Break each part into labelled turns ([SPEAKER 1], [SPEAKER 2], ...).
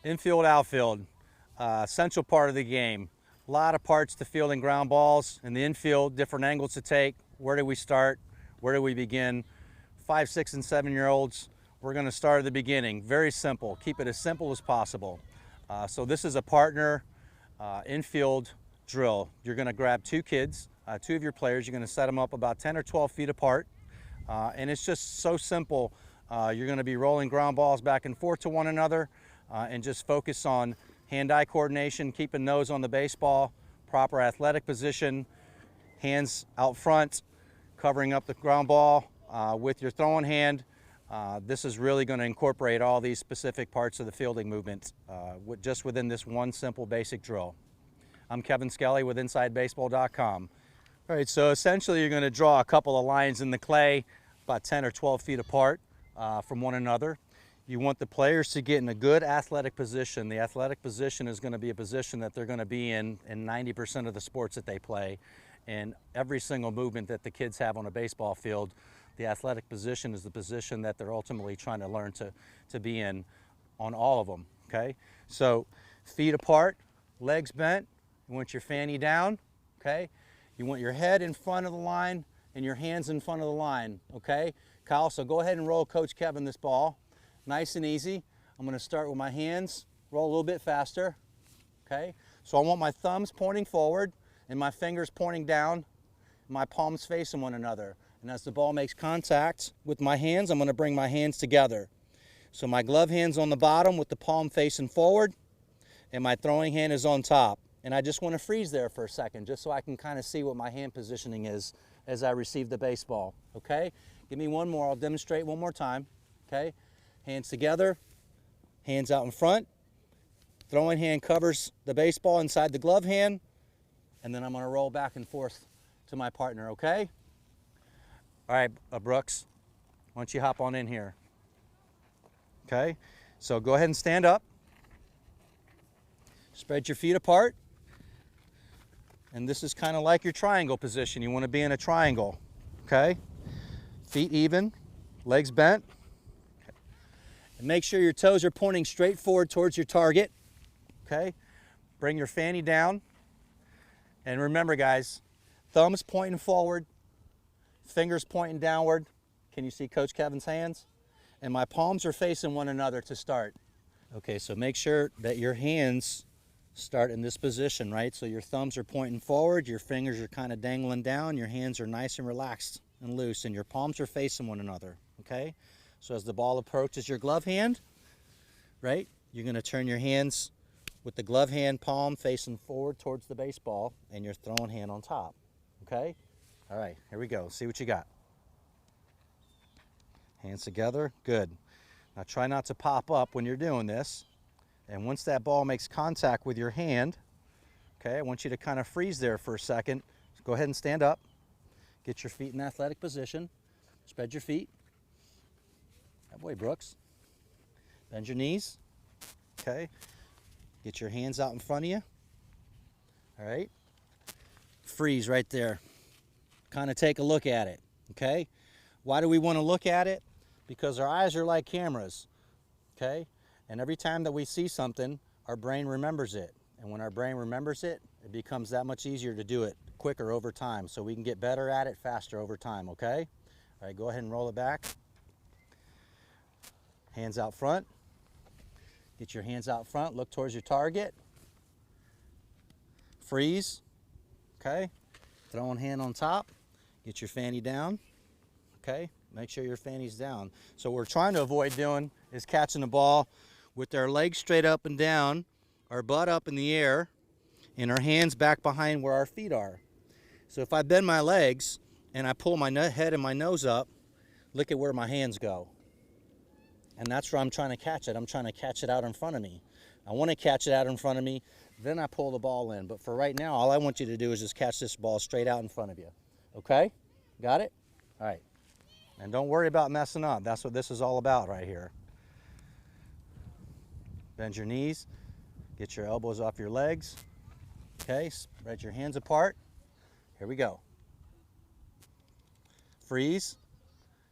[SPEAKER 1] Infield, outfield, essential part of the game. A lot of parts to fielding ground balls. In the infield, different angles to take. Where do we start? Where do we begin? 5, 6, and 7-year-olds, we're going to start at the beginning. Very simple. Keep it as simple as possible. So this is a partner infield drill. You're going to grab two kids, two of your players. You're going to set them up about 10 or 12 feet apart. And it's just so simple. You're going to be rolling ground balls back and forth to one another and just focus on hand-eye coordination, keeping nose on the baseball, proper athletic position, hands out front, covering up the ground ball with your throwing hand. This is really going to incorporate all these specific parts of the fielding movement just within this one simple basic drill. I'm Kevin Skelly with InsideBaseball.com. All right, so essentially you're going to draw a couple of lines in the clay about 10 or 12 feet apart from one another. You want the players to get in a good athletic position. The athletic position is going to be a position that they're going to be in 90% of the sports that they play. And every single movement that the kids have on a baseball field, the athletic position is the position that they're ultimately trying to learn to be in on all of them, okay? So feet apart, legs bent. You want your fanny down, okay? You want your head in front of the line and your hands in front of the line, okay? Kyle, so go ahead and roll Coach Kevin this ball. Nice and easy. I'm going to start with my hands, roll a little bit faster, okay? So I want my thumbs pointing forward and my fingers pointing down, and my palms facing one another. And as the ball makes contact with my hands, I'm going to bring my hands together. So my glove hand's on the bottom with the palm facing forward, and my throwing hand is on top. And I just want to freeze there for a second, just so I can kind of see what my hand positioning is as I receive the baseball, okay? Give me one more. I'll demonstrate one more time, okay? Hands together, hands out in front. Throwing hand covers the baseball inside the glove hand, and then I'm going to roll back and forth to my partner, okay? All right, Brooks, why don't you hop on in here? Okay, so go ahead and stand up. Spread your feet apart. And this is kind of like your triangle position. You want to be in a triangle, okay? Feet even, legs bent. And make sure your toes are pointing straight forward towards your target, okay? Bring your fanny down. And remember, guys, thumbs pointing forward, fingers pointing downward. Can you see Coach Kevin's hands? And my palms are facing one another to start. Okay, so make sure that your hands start in this position, right? So your thumbs are pointing forward, your fingers are kind of dangling down, your hands are nice and relaxed and loose, and your palms are facing one another, okay? So as the ball approaches your glove hand, right, you're going to turn your hands with the glove hand palm facing forward towards the baseball and your throwing hand on top, okay? All right, here we go. See what you got. Hands together, good. Now try not to pop up when you're doing this. And once that ball makes contact with your hand, okay, I want you to kind of freeze there for a second. So go ahead and stand up. Get your feet in athletic position. Spread your feet. That way, Brooks. Bend your knees. Okay. Get your hands out in front of you. All right. Freeze right there. Kind of take a look at it. Okay. Why do we want to look at it? Because our eyes are like cameras. Okay. And every time that we see something, our brain remembers it. And when our brain remembers it, it becomes that much easier to do it quicker over time. So we can get better at it faster over time, okay? All right, go ahead and roll it back. Hands out front. Get your hands out front, look towards your target. Freeze, okay? Throwing hand on top. Get your fanny down, okay? Make sure your fanny's down. So what we're trying to avoid doing is catching the ball with our legs straight up and down, our butt up in the air, and our hands back behind where our feet are. So if I bend my legs and I pull my head and my nose up, look at where my hands go. And that's where I'm trying to catch it. I'm trying to catch it out in front of me. I want to catch it out in front of me, then I pull the ball in. But for right now, all I want you to do is just catch this ball straight out in front of you. Okay? Got it? All right. And don't worry about messing up. That's what this is all about right here. Bend your knees. Get your elbows off your legs. Okay, spread your hands apart. Here we go. Freeze.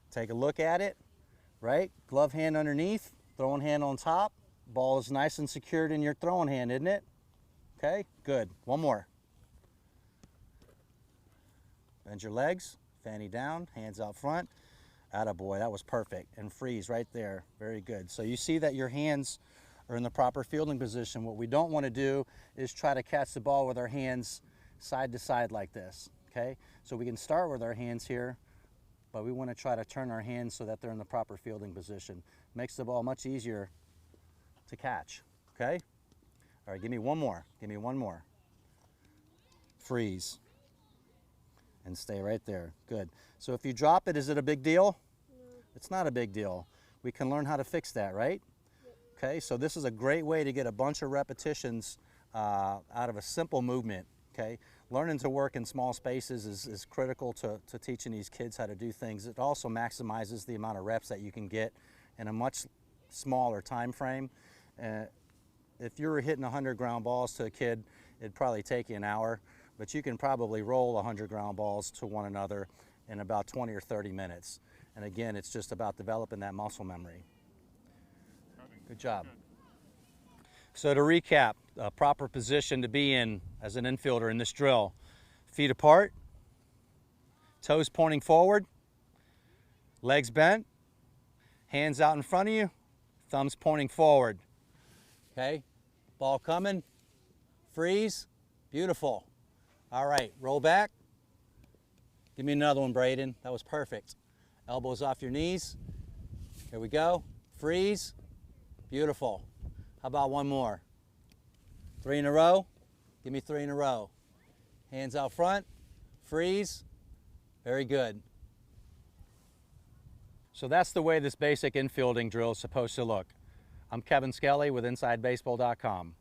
[SPEAKER 1] Take a look at it. Right? Glove hand underneath. Throwing hand on top. Ball is nice and secured in your throwing hand, isn't it? Okay, good. One more. Bend your legs, fanny down, hands out front. Attaboy, that was perfect. And freeze right there. Very good. So you see that your hands are in the proper fielding position. What we don't want to do is try to catch the ball with our hands side to side like this. Okay? So we can start with our hands here, but we want to try to turn our hands so that they're in the proper fielding position. Makes the ball much easier to catch. Okay? All right, give me one more. Give me one more. Freeze. And stay right there. Good. So if you drop it, is it a big deal? No. It's not a big deal. We can learn how to fix that, right? Yep. Okay, so this is a great way to get a bunch of repetitions out of a simple movement. Okay, learning to work in small spaces is critical to teaching these kids how to do things. It also maximizes the amount of reps that you can get in a much smaller time frame. If you were hitting 100 ground balls to a kid, it'd probably take you an hour, but you can probably roll 100 ground balls to one another in about 20 or 30 minutes. And again, it's just about developing that muscle memory. Good job. So to recap, a proper position to be in as an infielder in this drill: feet apart, toes pointing forward, legs bent, hands out in front of you, thumbs pointing forward. Okay, ball coming, freeze, beautiful. All right, roll back. Give me another one, Braden. That was perfect. Elbows off your knees. Here we go. Freeze. Beautiful. How about one more? 3 in a row. Give me 3 in a row. Hands out front. Freeze. Very good. So that's the way this basic infielding drill is supposed to look. I'm Kevin Skelly with InsideBaseball.com.